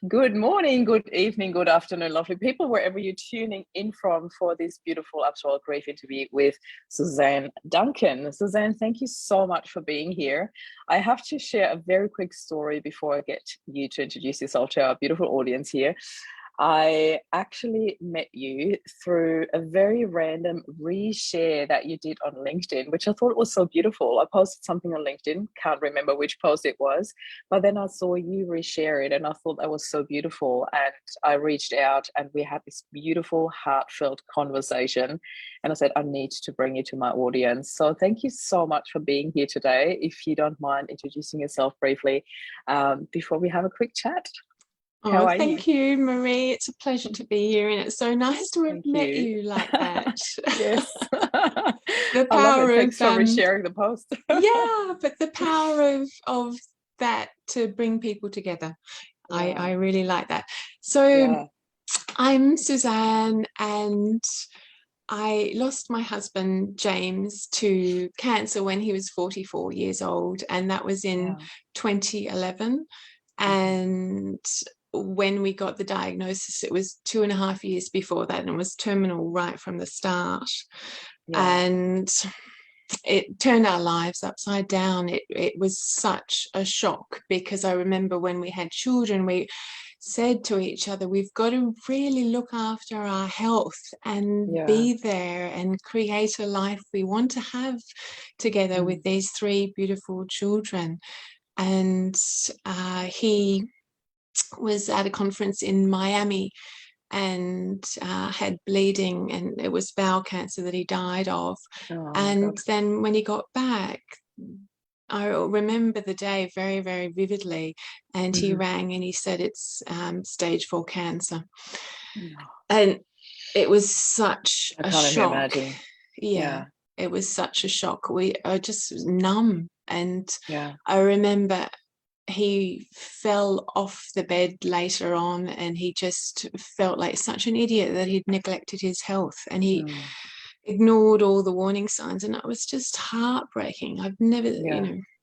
Good morning, good evening, good afternoon, lovely people, wherever you're tuning in from for this beautiful Absolute Grief interview with Suzanne Duncan. Suzanne, thank you so much for being here. I have to share a very quick story before I get you to introduce yourself to our beautiful audience here. I actually met you through a very random reshare that you did on LinkedIn, which I thought was so beautiful. I posted something on LinkedIn, can't remember which post it was, but then I saw you reshare it and I thought that was so beautiful. And I reached out and we had this beautiful, heartfelt conversation. And I said, I need to bring you to my audience. So thank you so much for being here today. If you don't mind introducing yourself briefly before we have a quick chat. Oh, thank you, Marie. It's a pleasure to be here, and it's so nice to have met you like that. Yes. The power of thanks for resharing the post. Yeah, but the power of that to bring people together. Yeah. I really like that. So I'm Suzanne, and I lost my husband James to cancer when he was 44 years old, and that was in 2011. And when we got the diagnosis, it was 2.5 years before that, and it was terminal right from the start. And it turned our lives upside down. It was such a shock, because I remember when we had children, we said to each other, we've got to really look after our health and be there and create a life we want to have together with these 3 beautiful children. And he was at a conference in Miami and had bleeding, and it was bowel cancer that he died of. And then when he got back, I remember the day very, very vividly, and he rang and he said it's stage 4 cancer. And it was such a shock. It was such a shock. We are just numb. And I remember he fell off the bed later on, and he just felt like such an idiot that he'd neglected his health, and he ignored all the warning signs, and it was just heartbreaking. I've never,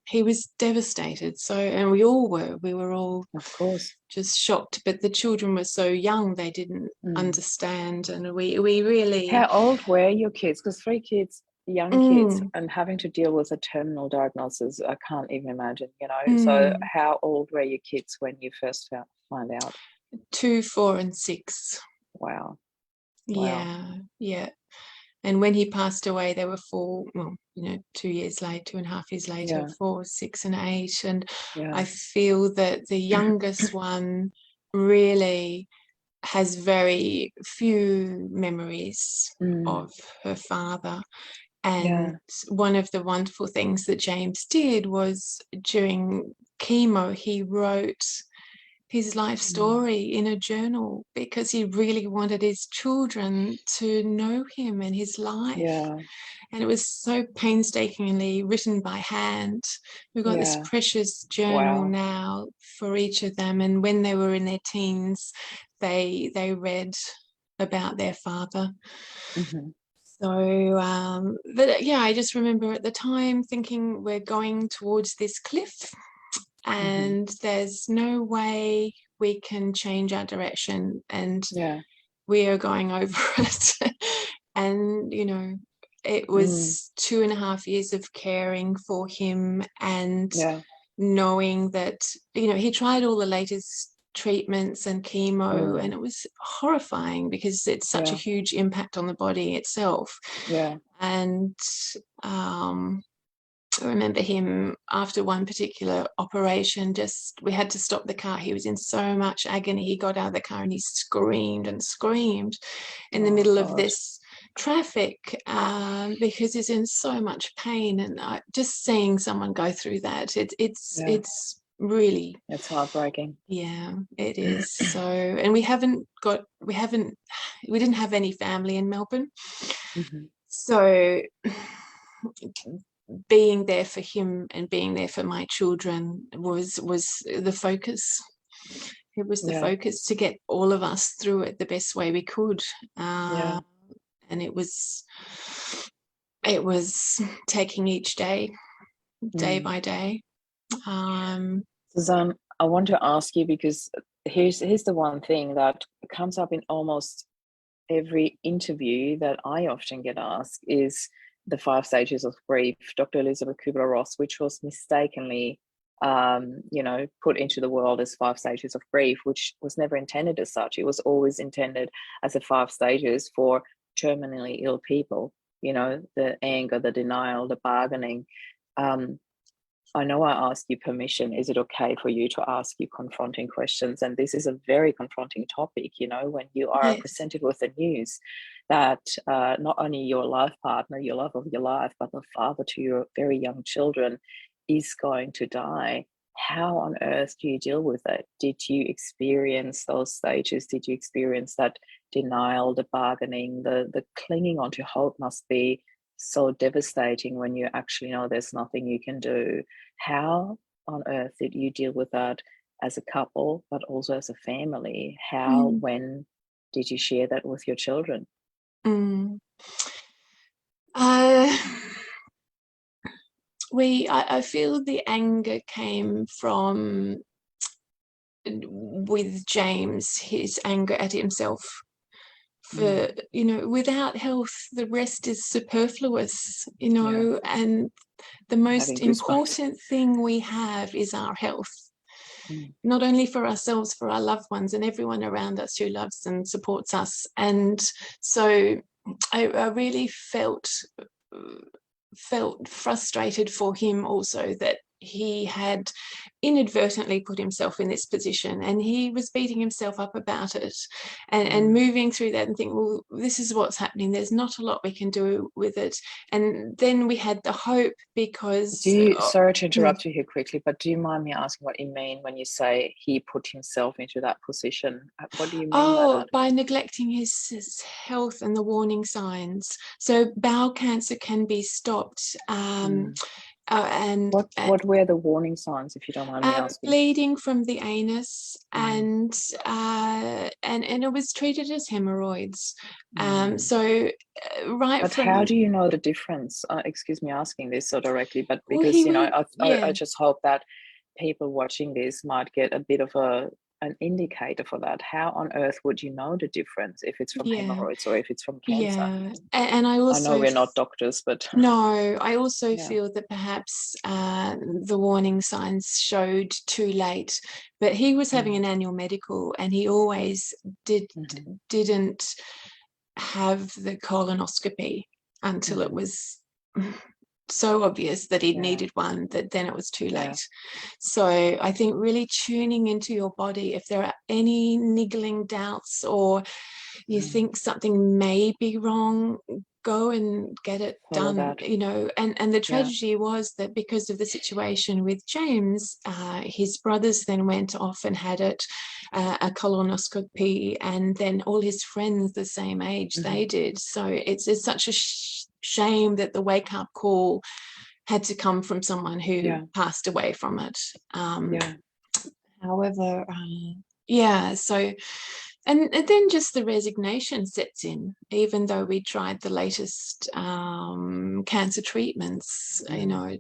he was devastated. So, and we were all, of course, just shocked. But the children were so young, they didn't understand, and we really. How old were your kids? Because 3 kids, young kids, and having to deal with a terminal diagnosis, I can't even imagine, So how old were your kids when you first found out? 2, 4 and 6. Wow. Yeah. And when he passed away, they were 4, 2 years later, 2.5 years later, 4, 6 and 8. And I feel that the youngest one really has very few memories of her father. And one of the wonderful things that James did was, during chemo, he wrote his life story in a journal, because he really wanted his children to know him and his life. And it was so painstakingly written by hand. We've got this precious journal now for each of them. And when they were in their teens, they read about their father. So, I just remember at the time thinking, we're going towards this cliff, and there's no way we can change our direction, and we are going over it. And, it was 2.5 years of caring for him, and knowing that, he tried all the latest treatments and chemo, and it was horrifying, because it's such a huge impact on the body itself. And I remember him, after one particular operation, we had to stop the car. He was in so much agony. He got out of the car and he screamed and screamed in the middle of this traffic, because he's in so much pain. And just seeing someone go through that, it's really, it's heartbreaking. It is. So, and we didn't have any family in Melbourne. So being there for him and being there for my children was the focus. It was the focus to get all of us through it the best way we could. And it was taking each day by day. Suzanne, I want to ask you, because here's the one thing that comes up in almost every interview that I often get asked is the 5 stages of grief, Dr. Elizabeth Kubler-Ross, which was mistakenly, put into the world as 5 stages of grief, which was never intended as such. It was always intended as the 5 stages for terminally ill people, the anger, the denial, the bargaining. I know I asked you permission. Is it okay for you to ask you confronting questions? And this is a very confronting topic, when you are presented with the news that not only your life partner, your love of your life, but the father to your very young children is going to die. How on earth do you deal with it? Did you experience those stages? Did you experience that denial, the bargaining, the clinging onto hope must be so devastating when you actually know there's nothing you can do. How on earth did you deal with that as a couple, but also as a family? When did you share that with your children? I feel the anger came from, with James, his anger at himself. For without health, the rest is superfluous, and the most important thing we have is our health. Not only for ourselves, for our loved ones and everyone around us who loves and supports us. And so I really felt frustrated for him also that he had inadvertently put himself in this position, and he was beating himself up about it and moving through that and think, well, this is what's happening, there's not a lot we can do with it. And then we had the hope, because sorry to interrupt you here quickly, but do you mind me asking what you mean when you say he put himself into that position? What do you mean by that? By neglecting his health and the warning signs. So bowel cancer can be stopped. What were the warning signs, if you don't mind me asking? Bleeding from the anus, and it was treated as hemorrhoids. But how do you know the difference? Excuse me asking this so directly, but because I just hope that people watching this might get a bit of an indicator for that. How on earth would you know the difference if it's from hemorrhoids or if it's from cancer? And I know we're not doctors, but no, I also feel that perhaps the warning signs showed too late. But he was having an annual medical, and he always didn't have the colonoscopy until it was so obvious that he needed one, that then it was too late. So I think really tuning into your body, if there are any niggling doubts or you think something may be wrong, go and get it done. And the tragedy was that because of the situation with James, his brothers then went off and had a colonoscopy, and then all his friends the same age they did. So it's such a shame that the wake-up call had to come from someone who passed away from it. However, so and then just the resignation sets in, even though we tried the latest cancer treatments,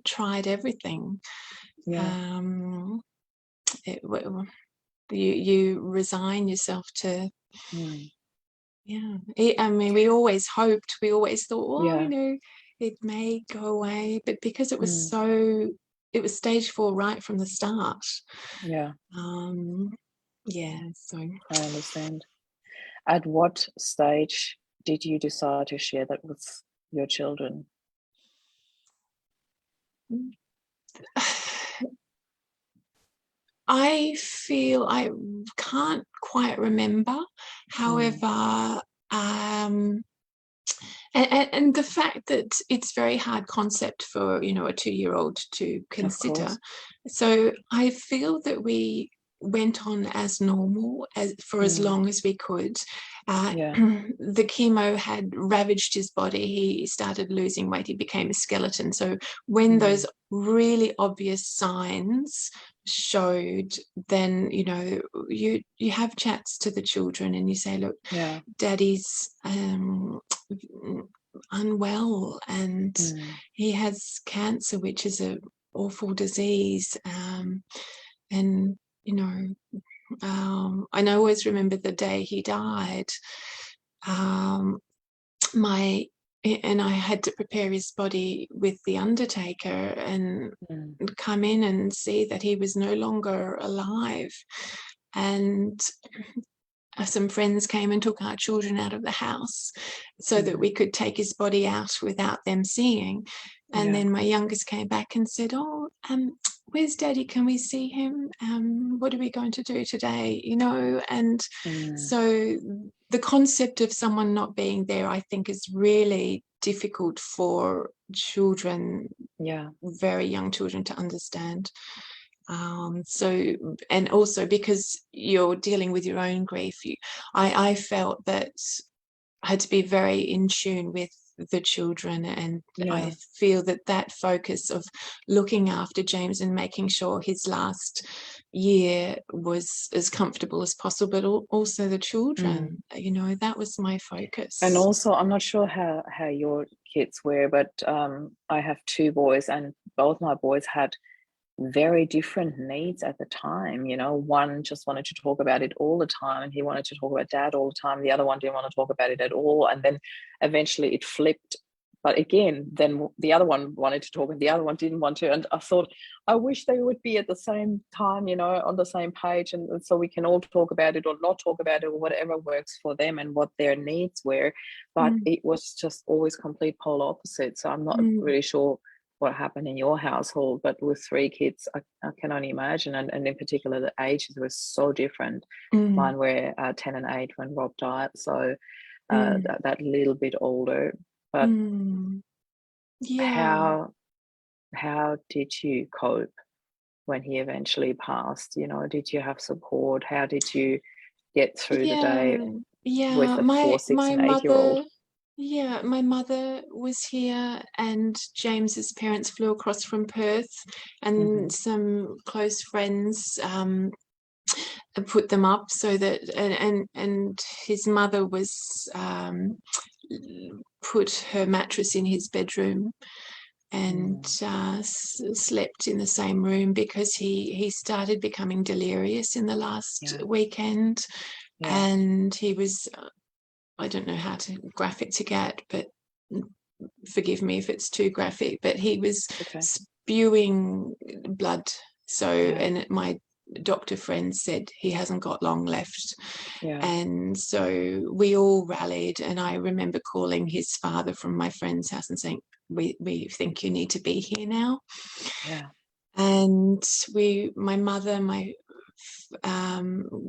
tried everything. You resign yourself to I mean, we always hoped, we always thought, well, it may go away, but because it was it was stage 4 right from the start. So I understand. At what stage did you decide to share that with your children? I feel I can't quite remember. However, and the fact that it's very hard concept for a 2-year-old to consider. So I feel that we went on as normal for as long as we could. The chemo had ravaged his body. He started losing weight. He became a skeleton. So when those really obvious signs showed, then you have chats to the children and you say, look, Daddy's unwell, and he has cancer, which is a awful disease, and And I always remember the day he died. And I had to prepare his body with the undertaker and come in and see that he was no longer alive. And some friends came and took our children out of the house so that we could take his body out without them seeing. And then my youngest came back and said, "Oh, where's Daddy? Can we see him? What are we going to do today?" And so the concept of someone not being there, I think, is really difficult for children, very young children, to understand. And also because you're dealing with your own grief, I felt that I had to be very in tune with the children, and I feel that focus of looking after James and making sure his last year was as comfortable as possible, but also the children, that was my focus. And also, I'm not sure how your kids were, but I have 2 boys, and both my boys had very different needs at the time. One just wanted to talk about it all the time, and he wanted to talk about Dad all the time. The other one didn't want to talk about it at all, and then eventually it flipped. But again, then the other one wanted to talk and the other one didn't want to. And I thought, I wish they would be at the same time, on the same page, and so we can all talk about it or not talk about it, or whatever works for them and what their needs were. But it was just always complete polar opposite. So I'm not really sure what happened in your household, but with 3 kids, I can only imagine. And in particular, the ages were so different. Mine were 10 and 8 when Rob died, so that little bit older. But how did you cope when he eventually passed? Did you have support? How did you get through the day with a 4, 6, and 8-year-old? Yeah, my mother was here, and James's parents flew across from Perth, and some close friends put them up so that, and his mother was put her mattress in his bedroom and slept in the same room because he started becoming delirious in the last weekend, and he was, I don't know how to graphic to get, but forgive me if it's too graphic, but he was spewing blood. So, and my doctor friend said he hasn't got long left. And so we all rallied, and I remember calling his father from my friend's house and saying, we think you need to be here now. And my mother,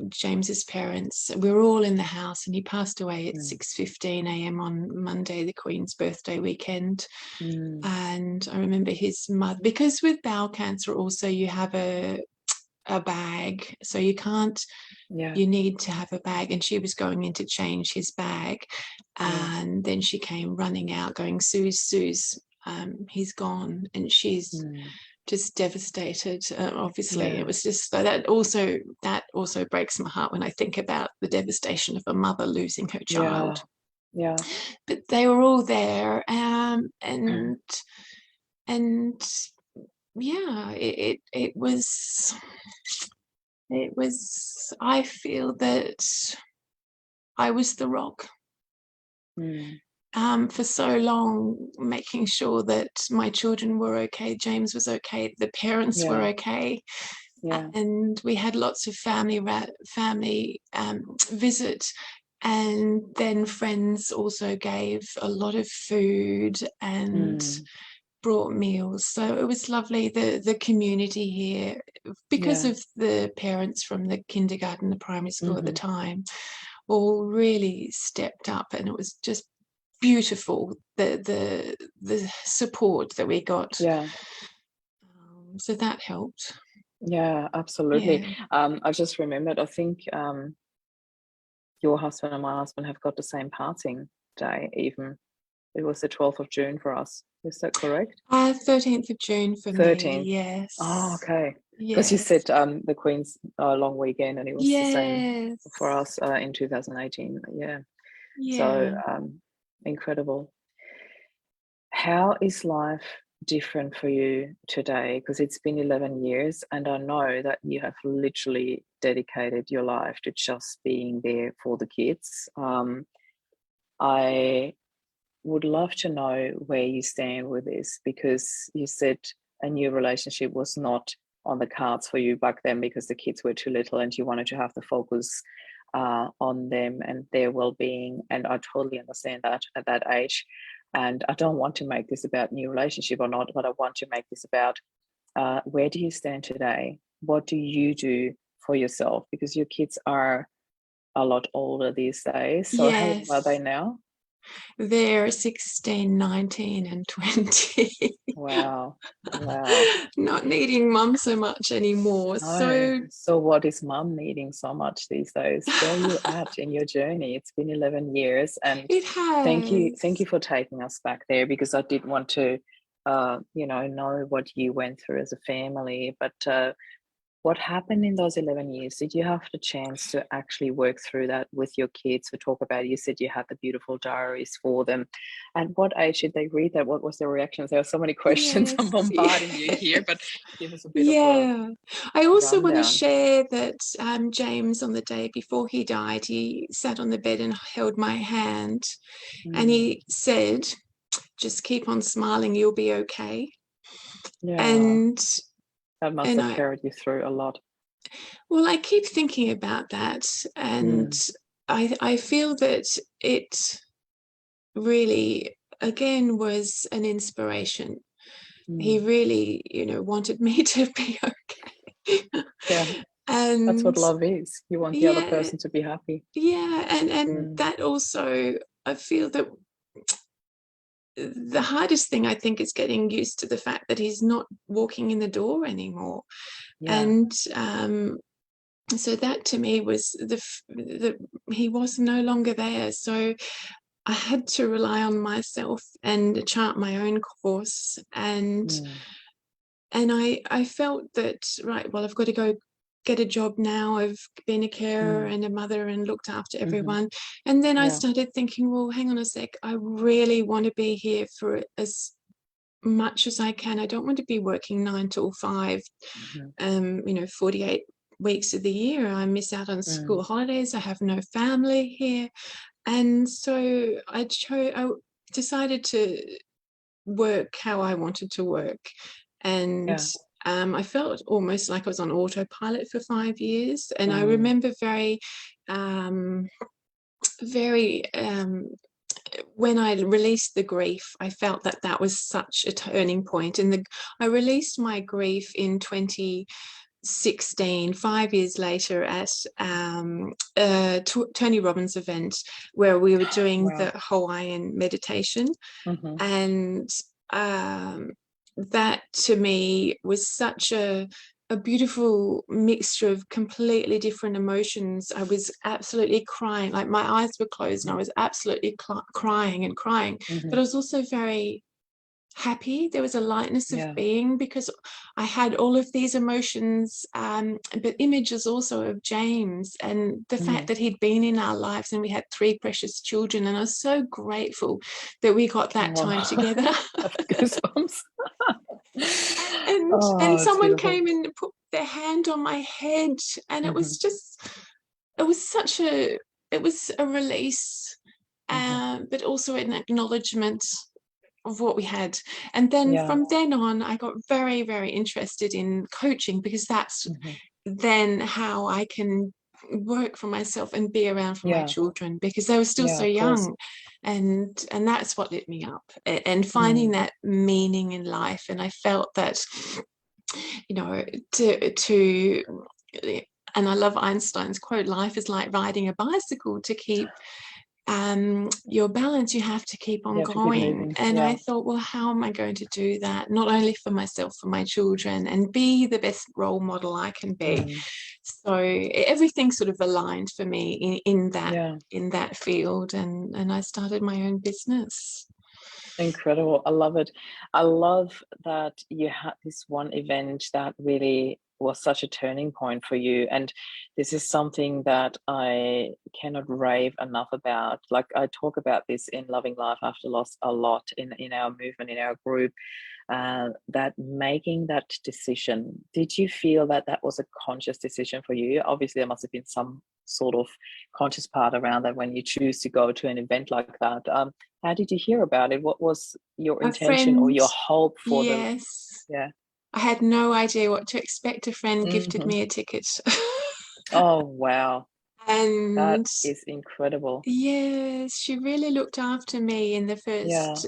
James's parents, we were all in the house, and he passed away at 6:15 a.m. on Monday, the Queen's birthday weekend. And I remember his mother, because with bowel cancer also you have a bag, so you can't, you need to have a bag, and she was going in to change his bag, and then she came running out going, Suze, he's gone, and she's just devastated. Obviously, it was just that also breaks my heart when I think about the devastation of a mother losing her child. But they were all there, and it was, I feel that I was the rock. For so long, making sure that my children were okay, James was okay, the parents were okay, and we had lots of family visit, and then friends also gave a lot of food and brought meals. So it was lovely. The community here, because of the parents from the kindergarten, the primary school at the time, all really stepped up, and it was just beautiful, the support that we got. So that helped. Absolutely. I just remembered, I think your husband and my husband have got the same passing day. Even it was the 12th of June for us. Is that correct? 13th of June for 13th. Me, yes. Oh, okay. Because you said the Queen's long weekend, and it was the same for us in 2018. So incredible. How is life different for you today? Because it's been 11 years, and I know that you have literally dedicated your life to just being there for the kids. I would love to know where you stand with this, because you said a new relationship was not on the cards for you back then because the kids were too little and you wanted to have the focus on them and their well-being. And I totally understand that at that age. And I don't want to make this about new relationship or not, but I want to make this about where do you stand today? What do you do for yourself? Because your kids are a lot older these days. So how old are they Yes, now? they're 16, 19 and 20. Wow. Wow. Not needing mum so much anymore. No. So So what is mum needing so much these days? Where are you at in your journey? It's been 11 years, and it thank has. you for taking us back there, because I did want to know what you went through as a family. But what happened in those 11 years? Did you have the chance to actually work through that with your kids, to talk about it? You said you had the beautiful diaries for them. At what age did they read that? What was their reactions? There are so many questions. I'm Yes, bombarding you here, but yes. give us a bit of a Yeah. I also want to rundown. share that James, on the day before he died, he sat on the bed and held my hand, and Mm, he said, just keep on smiling, you'll be okay. yeah, And that must and have I carried you through a lot. well, I keep thinking about that, and Mm, I feel that it really again was an inspiration. He mm. really, wanted me to be okay. Yeah, that's what And love is. You want the other yeah, person to be happy. yeah, and Mm, that also, I feel that the hardest thing I think is getting used to the fact that he's not walking in the door anymore. yeah. And so that to me was the he was no longer there. So I had to rely on myself and chart my own course. Mm, And I felt that, right, well, I've got to go get a job now. I've been a carer mm, and a mother and looked after hmm. everyone. And then I Yeah. started thinking, well, hang on a sec, I really want to be here for as much as I can. I don't want to be working 9 till 5, Hmm. 48 weeks of the year. I miss out on school Mm, holidays. I have no family here. And so I decided to work how I wanted to work. And yeah. I felt almost like I was on autopilot for 5 years. And I Mm, remember um, very, when I released the grief, I felt that that was such a turning point. And I released my grief in 2016, 5 years later, at a Tony Robbins event where we were doing the wow. Hawaiian meditation. Hmm. And that to me was such a beautiful mixture of completely different emotions. I was absolutely crying, like my eyes were closed and I was absolutely crying and crying, but I Hmm. was also very happy. There was a lightness of Yeah. being because I had all of these emotions, but images also of James and the fact Mm. that he'd been in our lives and we had 3 precious children. And I was so grateful that we got that Wow. time together. I've goosebumps. And Oh, it's someone beautiful. came and put their hand on my head, and it Hmm. was just, it was such a, it was a release, Hmm. but also an acknowledgement of what we had. And then Yeah. from then on, I got very, very interested in coaching because that's Hmm. then how I can work for myself and be around for my Yeah. children because they were still Yeah, so of course. young. And that's what lit me up, and finding Mm. that meaning in life. And I felt that, you know, to and I love Einstein's quote, life is like riding a bicycle. To keep your balance, you have to keep on You have to keep going. moving. And I Yeah. thought, well, how am I going to do that? Not only for myself, for my children, and be the best role model I can be. Mm. So everything sort of aligned for me Yeah. in that field, and I started my own business. Incredible. I love it. I love that you had this one event that really was such a turning point for you. And this is something that I cannot rave enough about. Like I talk about this in Loving Life After Loss a lot in our movement, in our group. that making that decision, did you feel that that was a conscious decision for you? Obviously, there must have been some sort of conscious part around that when you choose to go to an event like that. How did you hear about it? What was your A intention or friend, your hope for the? yes. Yeah. I had no idea what to expect. A friend gifted Hmm. me a ticket. Oh, wow. That And is incredible. yes, she really looked after me in the Yeah. first,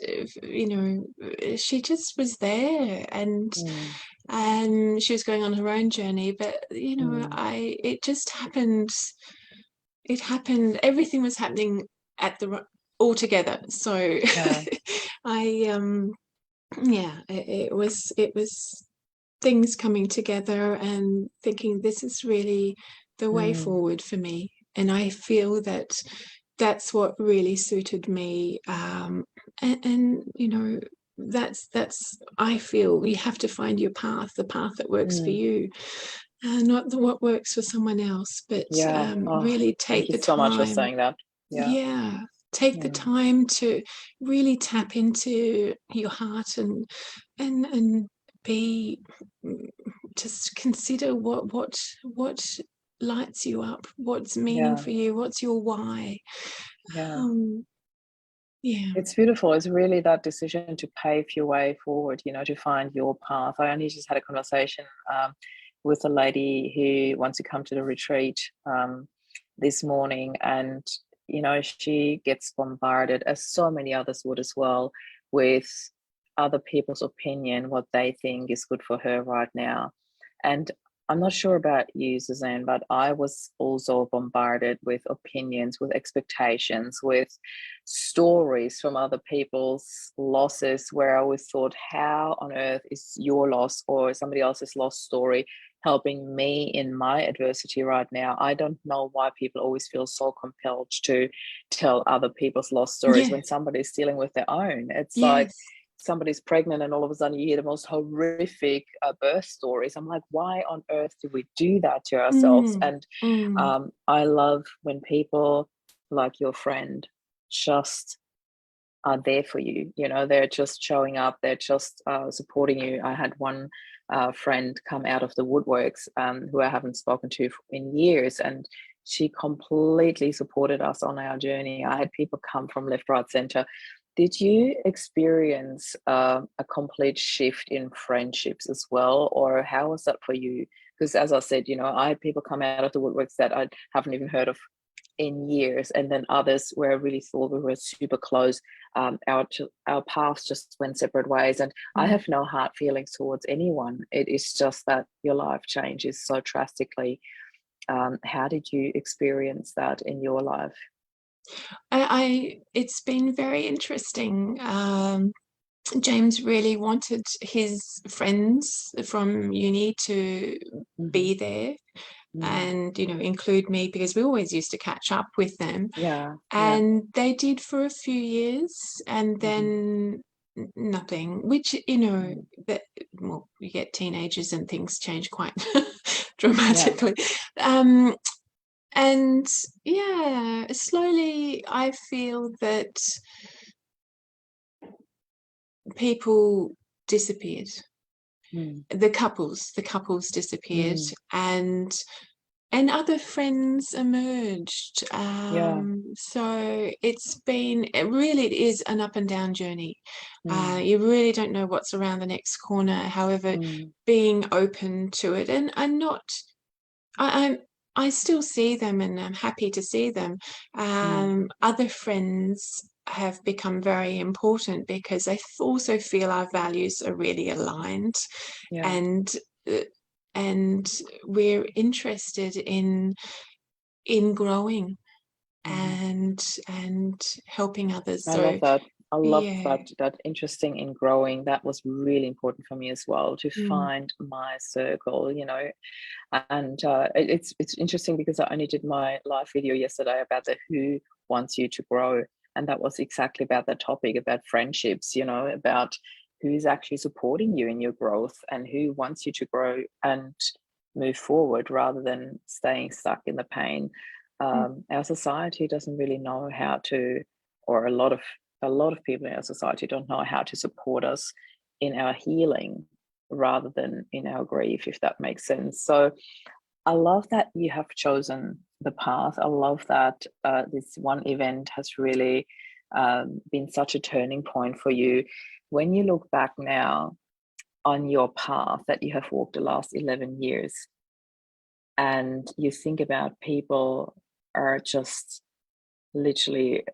she just was there, Mm, and she was going on her own journey, but mm, it just happened. It happened. Everything was happening at all together. So yeah. I yeah, it was things coming together and thinking this is really the way Mm, forward for me. And I feel that that's what really suited me. And that's I feel you have to find your path, the path that works for mm, you, not what works for someone else, but yeah. Oh, really thank take you the so much for time. saying that. Yeah. Yeah, take the Mm, time to really tap into your heart and be just consider what lights you up, what's meaning yeah. for you, what's your why. Yeah. Um, yeah. It's beautiful. It's really that decision to pave your way forward, to find your path. I only just had a conversation with a lady who wants to come to the retreat this morning. And, she gets bombarded, as so many others would as well, with other people's opinion, what they think is good for her right now. And I'm not sure about you, Suzanne, but I was also bombarded with opinions, with expectations, with stories from other people's losses, where I always thought, how on earth is your loss or somebody else's loss story helping me in my adversity right now? I don't know why people always feel so compelled to tell other people's loss stories Yeah. when somebody's dealing with their own. It's like Yes. somebody's pregnant and all of a sudden you hear the most horrific birth stories. I'm like, why on earth do we do that to ourselves? Mm, And mm, I love when people like your friend just are there for you. They're just showing up, they're just supporting you. I had one friend come out of the woodworks, who I haven't spoken to in years, and she completely supported us on our journey. I had people come from left, right, center. Did you experience a complete shift in friendships as well, or how was that for you? Because as I said, I had people come out of the woodworks that I haven't even heard of in years, and then others where I really thought we were super close. Our paths just went separate ways, and I mm. have no hard feelings towards anyone. It is just that your life changes so drastically. How did you experience that in your life? It's been very interesting. James really wanted his friends from uni to Hmm. be there Mm. and include me because we always used to catch up with them, Yeah, yeah. and they did for a few years, and Hmm. then nothing, which Mm. that well, you get teenagers and things change quite Yeah. dramatically. And yeah, slowly I feel that people disappeared. Mm. The couples disappeared, Mm. and other friends emerged. Yeah. So it is an up and down journey. Mm. You really don't know what's around the next corner. However, Mm. being open to it, and I'm not. I, I'm. I still see them, and I'm happy to see them. Mm. Other friends have become very important because also feel our values are really aligned, Yeah. and uh, and we're interested in growing Hmm. and helping others. I love So that. I love yeah. that interesting in growing. That was really important for me as well, to Mm, find my circle. And it's interesting because I only did my live video yesterday about the who wants you to grow, and that was exactly about that topic, about friendships. About who's actually supporting you in your growth and who wants you to grow and move forward rather than staying stuck in the pain. mm, Our society doesn't really know how to, or a lot of people in our society don't know how to support us in our healing rather than in our grief, if that makes sense. So I love that you have chosen the path. I love that this one event has really been such a turning point for you. When you look back now on your path that you have walked the last 11 years, and you think about people are just literally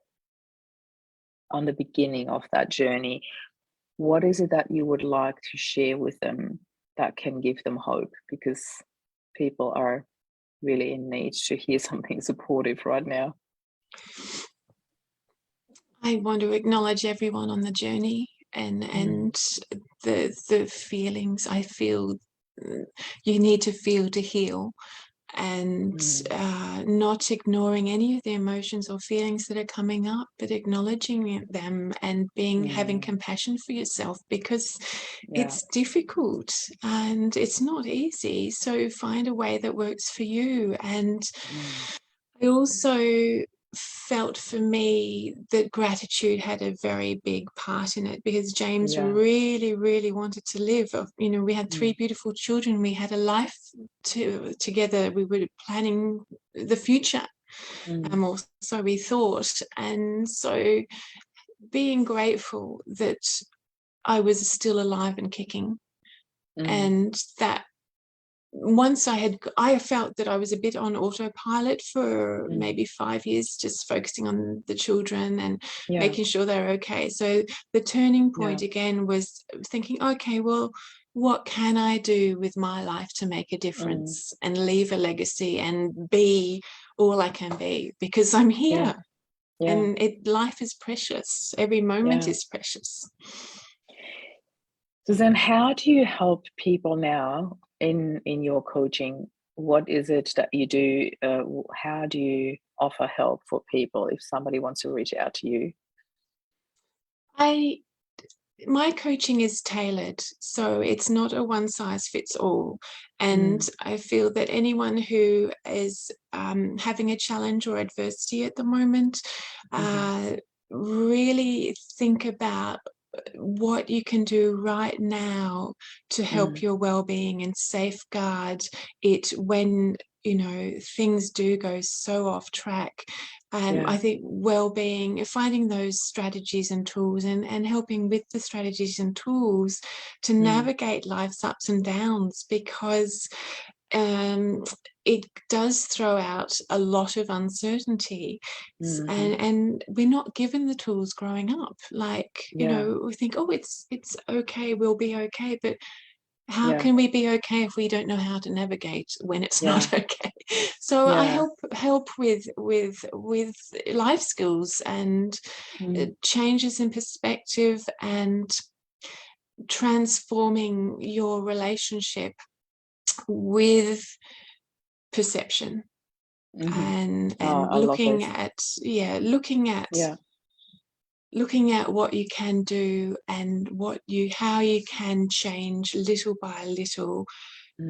on the beginning of that journey, what is it that you would like to share with them that can give them hope? Because people are really in need to hear something supportive right now. I want to acknowledge everyone on the journey and the feelings I feel you need to feel to heal, and not ignoring any of the emotions or feelings that are coming up, but acknowledging them and having compassion for yourself, because it's difficult and it's not easy. So find a way that works for you. And I also felt for me that gratitude had a very big part in it, because James really, really wanted to live. You know, we had 3 beautiful children. We had a life together. We were planning the future, or so we thought. And so being grateful that I was still alive and kicking, and that once I felt that I was a bit on autopilot for maybe 5 years, just focusing on the children and making sure they're okay. So the turning point again was thinking, okay, well, what can I do with my life to make a difference and leave a legacy and be all I can be, because I'm here. And life is precious. Every moment is precious. Suzanne, how do you help people now in your coaching? What is it that you do? How do you offer help for people if somebody wants to reach out to you? My coaching is tailored, so it's not a one size fits all. And I feel that anyone who is having a challenge or adversity at the moment, really think about what you can do right now to help your well-being and safeguard it when, you know, things do go so off track. And I think well-being, finding those strategies and tools, and helping with the strategies and tools to navigate life's ups and downs, because it does throw out a lot of uncertainty, and we're not given the tools growing up. Like, you know, we think, oh, it's okay, we'll be okay, but how can we be okay if we don't know how to navigate when it's not okay? So I help with life skills and changes in perspective and transforming your relationship with perception, and looking at what you can do and how you can change little by little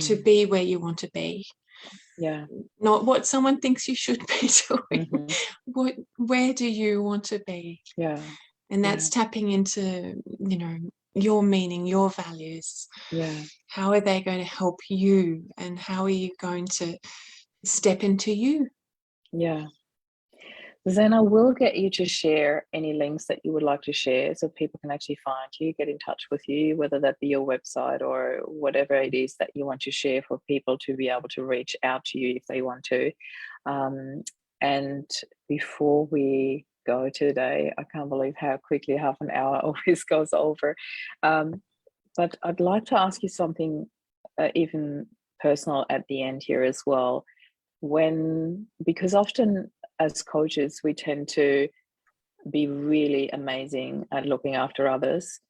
to be where you want to be. Not what someone thinks you should be doing. Where do you want to be? And that's tapping into, you know, your meaning, your values. How are they going to help you, and how are you going to step into you? Then I will get you to share any links that you would like to share, so people can actually find you, get in touch with you, whether that be your website or whatever it is that you want to share for people to be able to reach out to you if they want to. And before we go today, I can't believe how quickly half an hour always goes over. But I'd like to ask you something even personal at the end here as well. Because often as coaches, we tend to be really amazing at looking after others.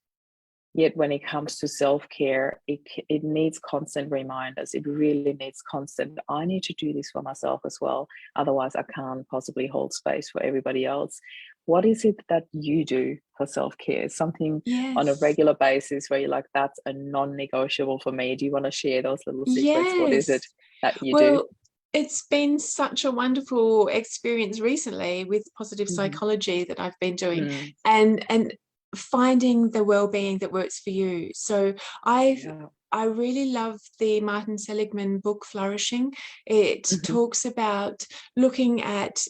Yet when it comes to self-care, it needs constant reminders. It really needs constant, I need to do this for myself as well. Otherwise, I can't possibly hold space for everybody else. What is it that you do for self-care? Something on a regular basis where you're like, that's a non-negotiable for me. Do you want to share those little secrets? What is it that you do? It's been such a wonderful experience recently with positive psychology that I've been doing. And finding the well-being that works for you. So I really love the Martin Seligman book Flourishing. It talks about looking at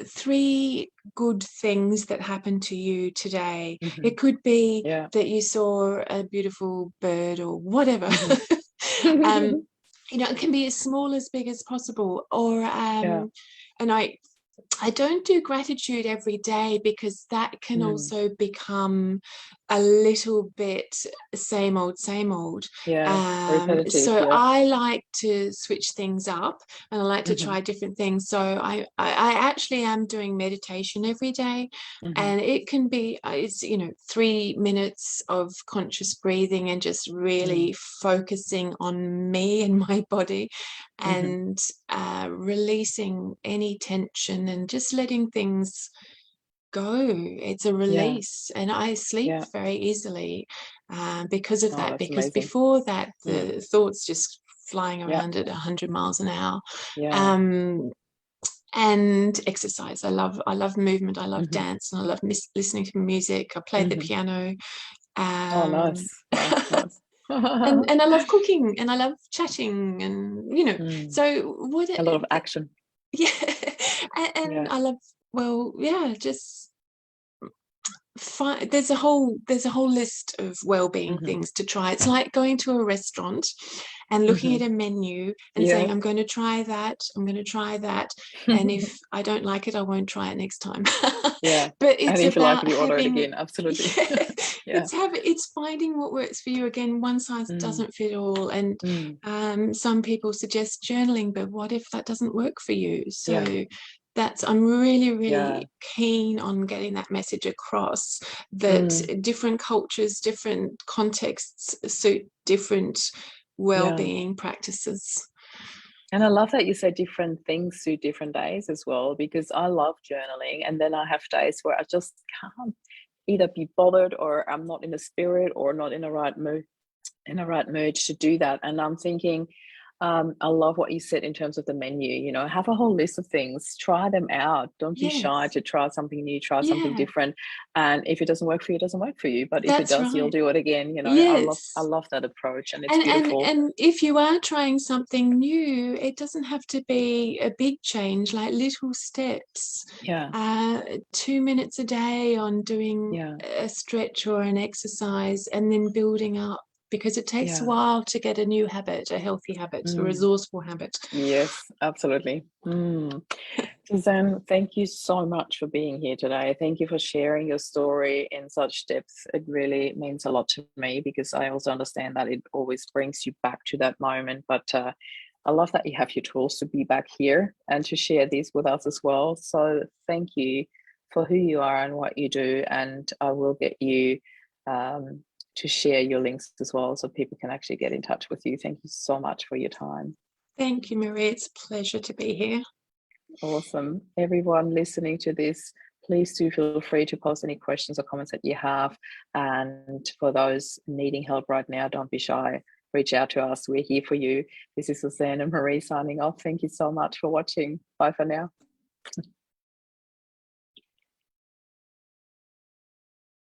3 good things that happened to you today. It could be that you saw a beautiful bird or whatever. You know, it can be as small as big as possible. Or and I don't do gratitude every day, because that can also become a little bit same old. Repetitive. I like to switch things up, and I like to try different things. So I actually am doing meditation every day, and it can be, it's, you know, 3 minutes of conscious breathing and just really focusing on me and my body, and releasing any tension and just letting things go. It's a release, and I sleep very easily because of that, because amazing. before that the thoughts just flying around at 100 miles an hour. And exercise, I love movement, I love dance, and I love listening to music. I play the piano. Nice. And I love cooking, and I love chatting, and, you know, so what a lot of action. And I love, just there's a whole list of well-being things to try. It's like going to a restaurant and looking at a menu and saying, I'm going to try that, and if I don't like it, I won't try it next time. But it's, and if about you like it, you order it again. Absolutely. It's finding what works for you. Again, one size doesn't fit all, and some people suggest journaling, but what if that doesn't work for you? So I'm really keen on getting that message across, that different cultures, different contexts suit different well-being practices. And I love that you say different things suit different days as well, because I love journaling, and then I have days where I just can't either be bothered, or I'm not in the spirit, or not in the right mood to do that. And I'm thinking, I love what you said in terms of the menu. You know, have a whole list of things, try them out. Don't be shy to try something new, try something different. And if it doesn't work for you, it doesn't work for you. But if it does, you'll do it again. You know, I love that approach, and it's beautiful. And if you are trying something new, it doesn't have to be a big change, like little steps. 2 minutes a day on doing a stretch or an exercise, and then building up. Because it takes a while to get a new habit, a healthy habit, a resourceful habit. Yes, absolutely. Suzanne, thank you so much for being here today. Thank you for sharing your story in such depth. It really means a lot to me, because I also understand that it always brings you back to that moment. But I love that you have your tools to be back here and to share these with us as well. So thank you for who you are and what you do. And I will get you to share your links as well, so people can actually get in touch with you. Thank you so much for your time. Thank you, Marie. It's a pleasure to be here. Awesome. Everyone listening to this, please do feel free to post any questions or comments that you have. And for those needing help right now, don't be shy. Reach out to us. We're here for you. This is Suzanne and Marie signing off. Thank you so much for watching. Bye for now.